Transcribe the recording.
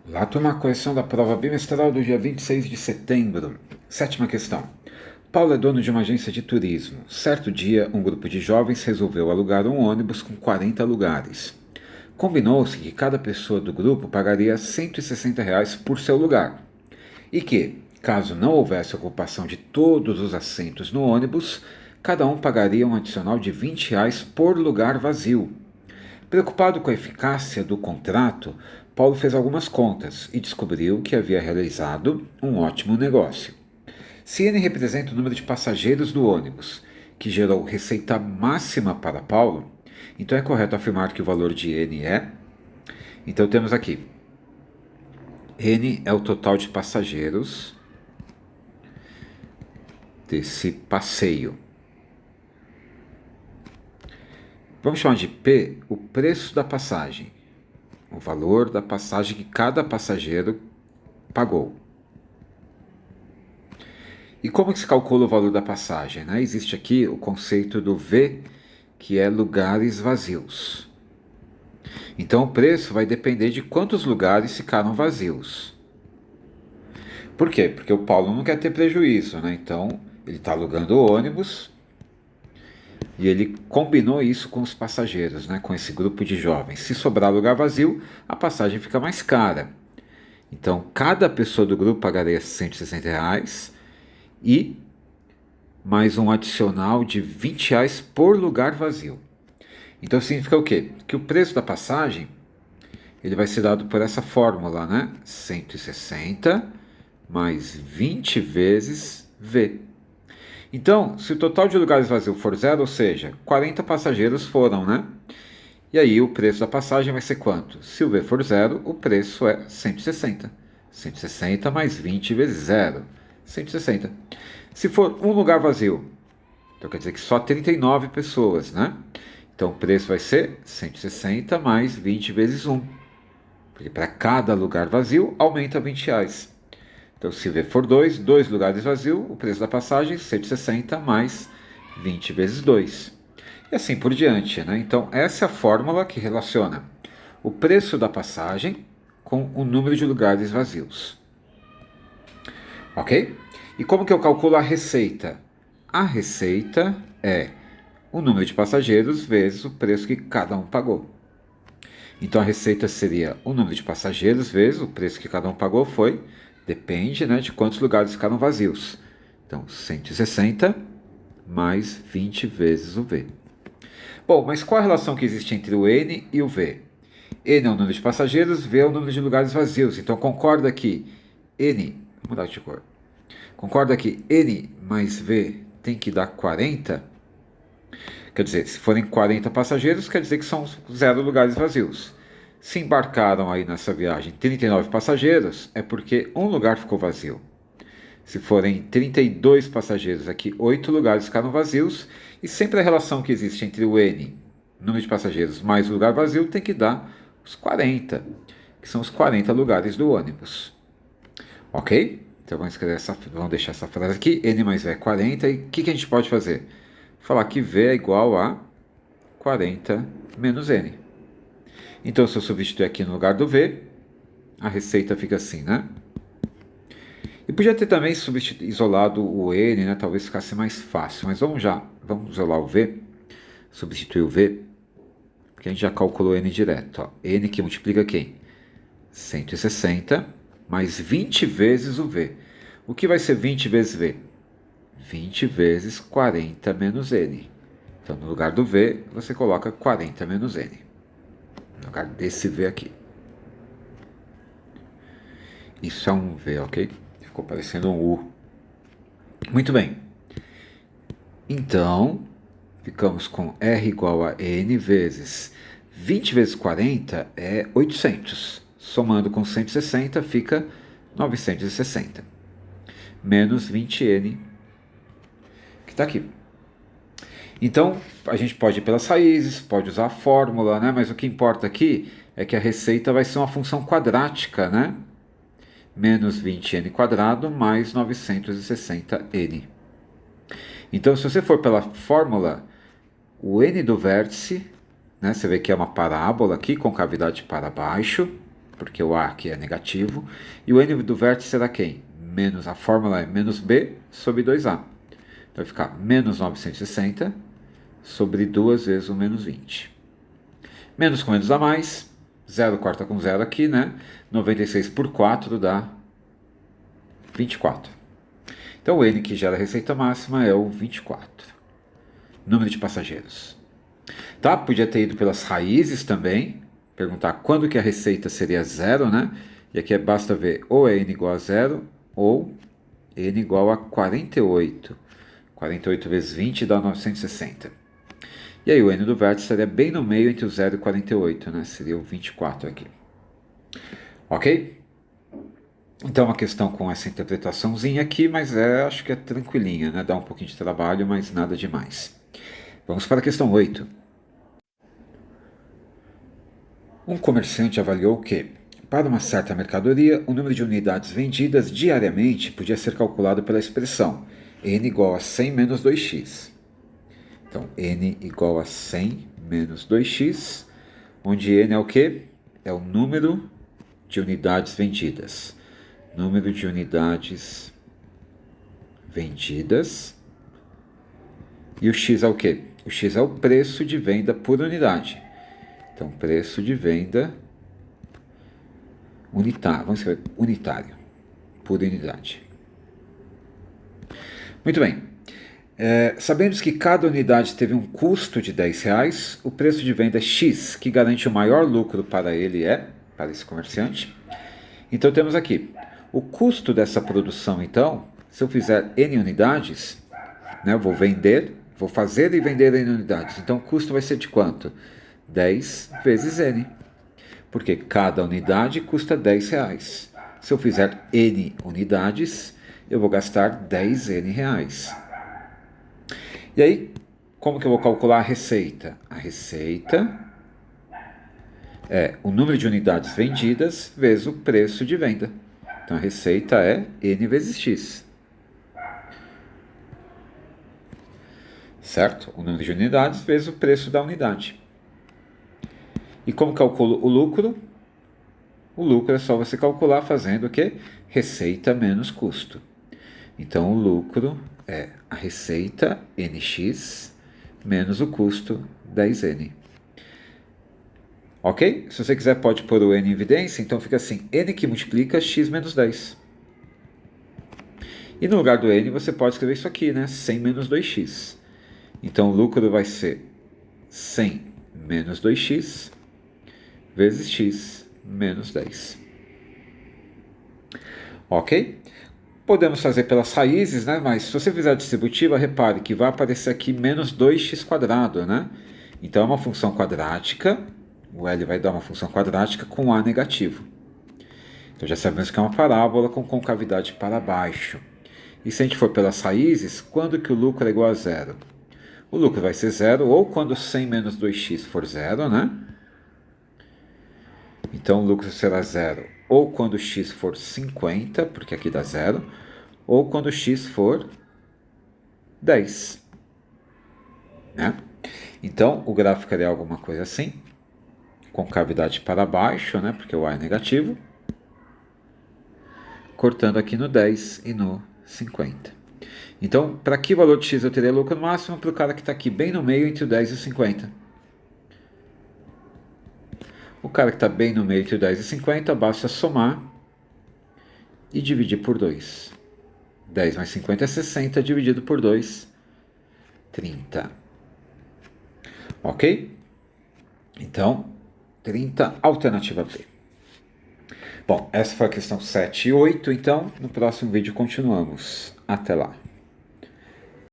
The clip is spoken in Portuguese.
Lá turma, correção da prova bimestral do dia 26 de setembro. Sétima questão. Paulo é dono de uma agência de turismo. Certo dia, um grupo de jovens resolveu alugar um ônibus com 40 lugares. Combinou-se que cada pessoa do grupo pagaria R$ 160 por seu lugar. E que, caso não houvesse ocupação de todos os assentos no ônibus, cada um pagaria um adicional de R$ 20 por lugar vazio. Preocupado com a eficácia do contrato, Paulo fez algumas contas e descobriu que havia realizado um ótimo negócio. Se N representa o número de passageiros do ônibus, que gerou receita máxima para Paulo, então é correto afirmar que o valor de N é. Então temos aqui: N é o total de passageiros desse passeio. Vamos chamar de P o preço da passagem, o valor da passagem que cada passageiro pagou. E como que se calcula o valor da passagem? Né? Existe aqui o conceito do V, que é lugares vazios. Então o preço vai depender de quantos lugares ficaram vazios. Por quê? Porque o Paulo não quer ter prejuízo, né? Então ele está alugando o ônibus e ele combinou isso com os passageiros, né? Com esse grupo de jovens. Se sobrar lugar vazio, a passagem fica mais cara. Então cada pessoa do grupo pagaria R$ 160 e mais um adicional de R$ 20 por lugar vazio. Então significa o quê? Que o preço da passagem ele vai ser dado por essa fórmula, né? 160 mais 20 vezes V. Então, se o total de lugares vazios for zero, ou seja, 40 passageiros foram, né? E aí o preço da passagem vai ser quanto? Se o V for zero, o preço é 160. 160 mais 20 vezes zero. 160. Se for um lugar vazio, então quer dizer que só 39 pessoas, né? Então o preço vai ser 160 mais 20 vezes 1. Porque para cada lugar vazio aumenta R$ 20. Então se V for 2, 2 lugares vazios, o preço da passagem 160 mais 20 vezes 2. E assim por diante, né? Então essa é a fórmula que relaciona o preço da passagem com o número de lugares vazios. Ok? E como que eu calculo a receita? A receita é o número de passageiros vezes o preço que cada um pagou. Então a receita seria o número de passageiros vezes o preço que cada um pagou foi, depende, né, de quantos lugares ficaram vazios. Então 160 mais 20 vezes o V. Bom, mas qual a relação que existe entre o N e o V? N é o número de passageiros, V é o número de lugares vazios. Então concorda que N, vou mudar de cor. Concorda que N mais V tem que dar 40? Quer dizer, se forem 40 passageiros, quer dizer que são 0 lugares vazios. Se embarcaram aí nessa viagem 39 passageiros, é porque um lugar ficou vazio. Se forem 32 passageiros aqui, 8 lugares ficaram vazios. E sempre a relação que existe entre o N, número de passageiros, mais o lugar vazio, tem que dar os 40, que são os 40 lugares do ônibus. Ok? Então vamos deixar essa frase aqui. N mais V é 40. E o que a gente pode fazer? Falar que V é igual a 40 menos N. Então, se eu substituir aqui no lugar do V, a receita fica assim, né? E podia ter também isolado o N, né? Talvez ficasse mais fácil. Mas vamos isolar o V, substituir o V, porque a gente já calculou N direto. Ó. N que multiplica quem? 160 mais 20 vezes o V. O que vai ser 20 vezes V? 20 vezes 40 menos N. Então, no lugar do V, você coloca 40 menos N. No lugar desse V aqui. Isso é um V, ok? Ficou parecendo um U. Muito bem. Então, ficamos com R igual a N vezes 20 vezes 40 é 800. Somando com 160 fica 960. Menos 20N, que está aqui. Então, a gente pode ir pelas raízes, pode usar a fórmula, né? Mas o que importa aqui é que a receita vai ser uma função quadrática, né? Menos 20n quadrado mais 960n. Então, se você for pela fórmula, o n do vértice, né? Você vê que é uma parábola aqui, com cavidade para baixo. porque o A aqui é negativo, e o N do vértice será quem? A fórmula é menos B sobre 2A. Então vai ficar menos 960 sobre 2 vezes o menos 20. Menos com menos dá mais, 0 corta com 0 aqui, né? 96 por 4 dá 24. Então o N que gera a receita máxima é o 24. Número de passageiros. Tá? Podia ter ido pelas raízes também, perguntar quando que a receita seria 0, né? E aqui basta ver ou é N igual a 0 ou N igual a 48. 48 vezes 20 dá 960. E aí o N do vértice estaria bem no meio entre o 0 e 48, né? Seria o 24 aqui. Ok? Então é uma questão com essa interpretaçãozinha aqui, mas acho que é tranquilinha, né? Dá um pouquinho de trabalho, mas nada demais. Vamos para a questão 8. Um comerciante avaliou que, para uma certa mercadoria, o número de unidades vendidas diariamente podia ser calculado pela expressão N igual a 100 menos 2x. Então, N igual a 100 menos 2x, onde N é o quê? É o número de unidades vendidas. Número de unidades vendidas. E o x é o quê? O x é o preço de venda por unidade. Então, preço de venda unitário. Vamos escrever unitário, por unidade. Muito bem. Sabemos que cada unidade teve um custo de R$10, o preço de venda é X, que garante o maior lucro para ele para esse comerciante. Então temos aqui, o custo dessa produção, então, se eu fizer N unidades, né, eu vou fazer e vender N unidades, então o custo vai ser de quanto? 10 vezes N, porque cada unidade custa R$10. Se eu fizer N unidades, eu vou gastar 10 N reais. E aí, como que eu vou calcular a receita? A receita é o número de unidades vendidas vezes o preço de venda. Então, a receita é N vezes X. Certo? O número de unidades vezes o preço da unidade. E como calculo o lucro? O lucro é só você calcular fazendo o quê? Receita menos custo. Então, o lucro é a receita NX menos o custo 10N. Ok? Se você quiser pode pôr o N em evidência, então fica assim, N que multiplica X menos 10. E no lugar do N você pode escrever isso aqui, né? 100 menos 2X. Então o lucro vai ser 100 menos 2X vezes X menos 10. Ok? Podemos fazer pelas raízes, né? Mas se você fizer a distributiva, repare que vai aparecer aqui menos 2x², né? Então é uma função quadrática, o L vai dar uma função quadrática com A negativo. Então já sabemos que é uma parábola com concavidade para baixo. E se a gente for pelas raízes, quando que o lucro é igual a zero? O lucro vai ser zero ou quando 100 menos 2x for zero, né? Então o lucro será zero ou quando x for 50, porque aqui dá zero, ou quando x for 10. Né? Então o gráfico é alguma coisa assim, concavidade para baixo, né? Porque o A é negativo, cortando aqui no 10 e no 50. Então, para que valor de x eu teria lucro máximo? Para o cara que está aqui bem no meio entre o 10 e o 50. O cara que está bem no meio entre o 10 e 50, basta somar e dividir por 2. 10 mais 50 é 60, dividido por 2, 30. Ok? Então, 30, alternativa B. Bom, essa foi a questão 7 e 8, então no próximo vídeo continuamos. Até lá.